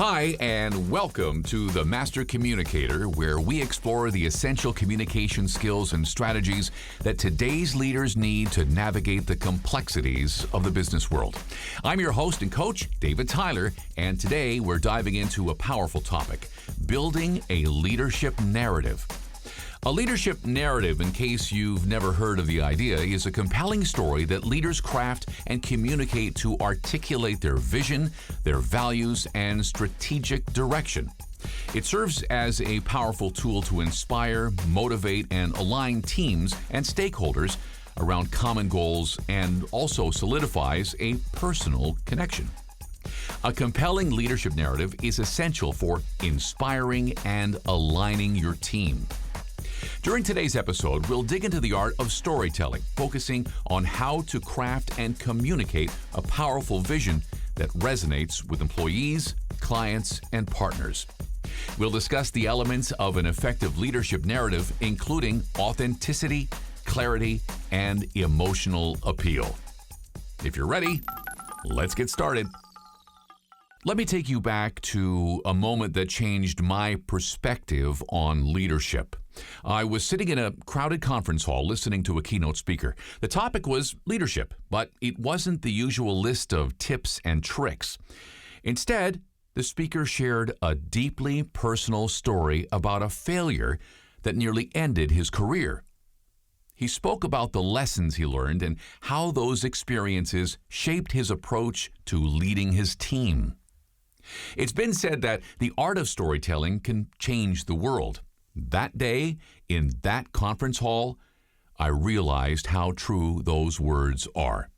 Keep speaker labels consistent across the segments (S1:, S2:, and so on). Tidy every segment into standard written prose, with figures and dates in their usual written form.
S1: Hi, and welcome to The Master Communicator, where we explore the essential communication skills and strategies that today's leaders need to navigate the complexities of the business world. I'm your host and coach, David Tyler, and today we're diving into a powerful topic, building a leadership narrative. A leadership narrative, in case you've never heard of the idea, is a compelling story that leaders craft and communicate to articulate their vision, their values, and strategic direction. It serves as a powerful tool to inspire, motivate, and align teams and stakeholders around common goals and also solidifies a personal connection. A compelling leadership narrative is essential for inspiring and aligning your team. During today's episode, we'll dig into the art of storytelling, focusing on how to craft and communicate a powerful vision that resonates with employees, clients, and partners. We'll discuss the elements of an effective leadership narrative, including authenticity, clarity, and emotional appeal. If you're ready, let's get started. Let me take you back to a moment that changed my perspective on leadership. I was sitting in a crowded conference hall listening to a keynote speaker. The topic was leadership, but it wasn't the usual list of tips and tricks. Instead, the speaker shared a deeply personal story about a failure that nearly ended his career. He spoke about the lessons he learned and how those experiences shaped his approach to leading his team. It's been said that the art of storytelling can change the world. That day, in that conference hall, I realized how true those words are.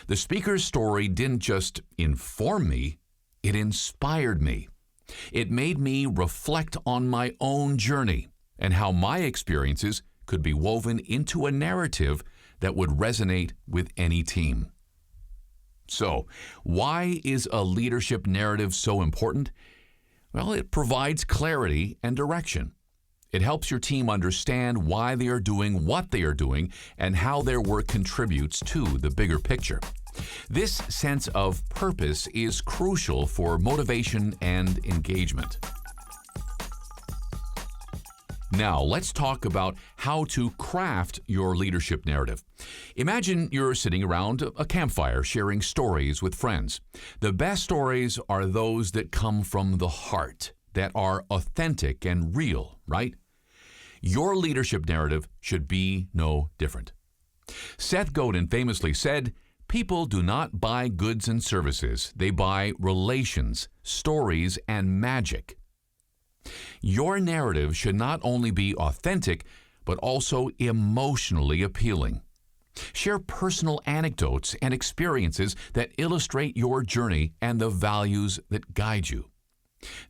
S1: The speaker's story didn't just inform me, it inspired me. It made me reflect on my own journey and how my experiences could be woven into a narrative that would resonate with any team. So, why is a leadership narrative so important? Well, it provides clarity and direction. It helps your team understand why they are doing what they are doing and how their work contributes to the bigger picture. This sense of purpose is crucial for motivation and engagement. Now, let's talk about how to craft your leadership narrative. Imagine you're sitting around a campfire sharing stories with friends. The best stories are those that come from the heart, that are authentic and real, right? Your leadership narrative should be no different. Seth Godin famously said, "People do not buy goods and services. They buy relations, stories, and magic." Your narrative should not only be authentic, but also emotionally appealing. Share personal anecdotes and experiences that illustrate your journey and the values that guide you.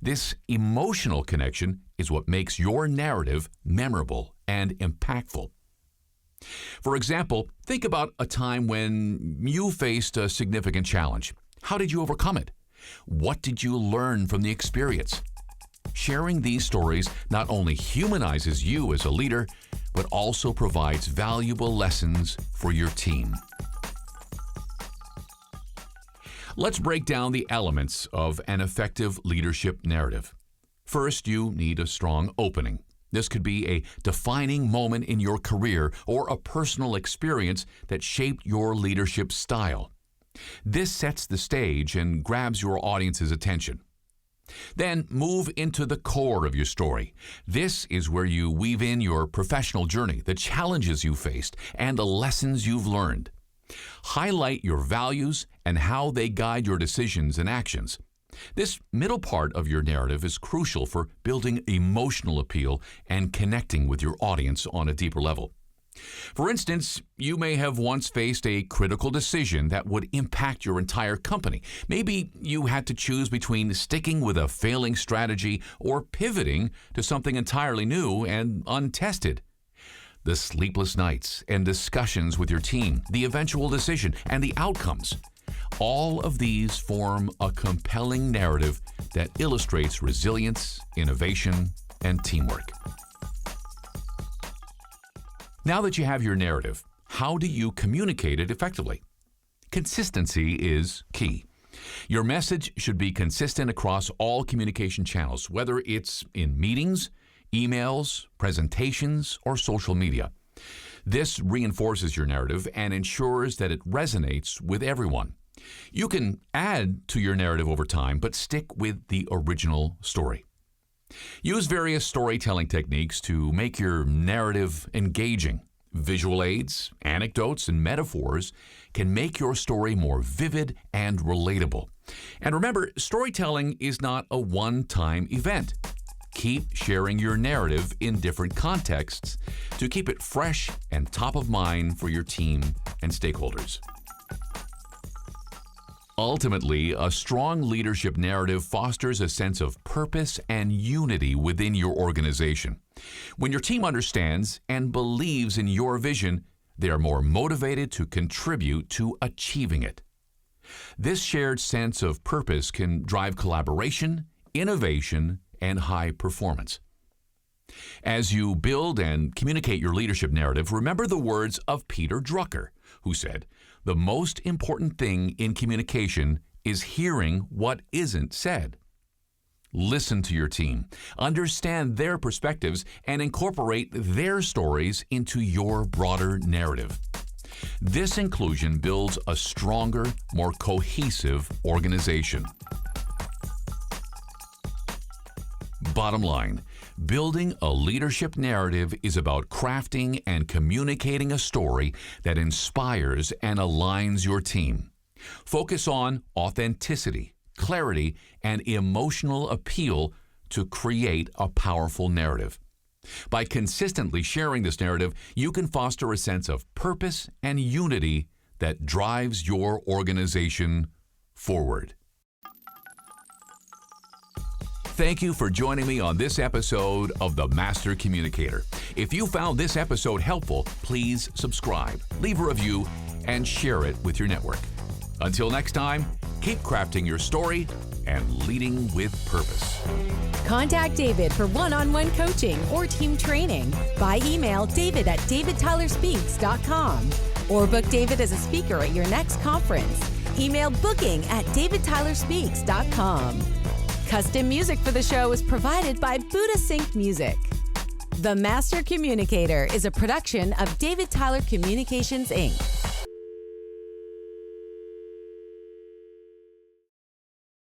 S1: This emotional connection is what makes your narrative memorable and impactful. For example, think about a time when you faced a significant challenge. How did you overcome it? What did you learn from the experience? Sharing these stories not only humanizes you as a leader, but also provides valuable lessons for your team. Let's break down the elements of an effective leadership narrative. First, you need a strong opening. This could be a defining moment in your career or a personal experience that shaped your leadership style. This sets the stage and grabs your audience's attention. Then move into the core of your story. This is where you weave in your professional journey, the challenges you faced, and the lessons you've learned. Highlight your values and how they guide your decisions and actions. This middle part of your narrative is crucial for building emotional appeal and connecting with your audience on a deeper level. For instance, you may have once faced a critical decision that would impact your entire company. Maybe you had to choose between sticking with a failing strategy or pivoting to something entirely new and untested. The sleepless nights and discussions with your team, the eventual decision, and the outcomes. All of these form a compelling narrative that illustrates resilience, innovation, and teamwork. Now that you have your narrative, how do you communicate it effectively? Consistency is key. Your message should be consistent across all communication channels, whether it's in meetings, emails, presentations, or social media. This reinforces your narrative and ensures that it resonates with everyone. You can add to your narrative over time, but stick with the original story. Use various storytelling techniques to make your narrative engaging. Visual aids, anecdotes, and metaphors can make your story more vivid and relatable. And remember, storytelling is not a one-time event. Keep sharing your narrative in different contexts to keep it fresh and top of mind for your team and stakeholders. Ultimately, a strong leadership narrative fosters a sense of purpose and unity within your organization. When your team understands and believes in your vision, they are more motivated to contribute to achieving it. This shared sense of purpose can drive collaboration, innovation, and high performance. As you build and communicate your leadership narrative, remember the words of Peter Drucker, who said, "The most important thing in communication is hearing what isn't said." Listen to your team, understand their perspectives, and incorporate their stories into your broader narrative. This inclusion builds a stronger, more cohesive organization. Bottom line, building a leadership narrative is about crafting and communicating a story that inspires and aligns your team. Focus on authenticity, clarity, and emotional appeal to create a powerful narrative. By consistently sharing this narrative, you can foster a sense of purpose and unity that drives your organization forward. Thank you for joining me on this episode of The Master Communicator. If you found this episode helpful, please subscribe, leave a review, and share it with your network. Until next time, keep crafting your story and leading with purpose.
S2: Contact David for one-on-one coaching or team training by email david@davidtylerspeaks.com or book David as a speaker at your next conference. Email booking@davidtylerspeaks.com. Custom music for the show is provided by Buddha Sync Music. The Master Communicator is a production of David Tyler Communications, Inc.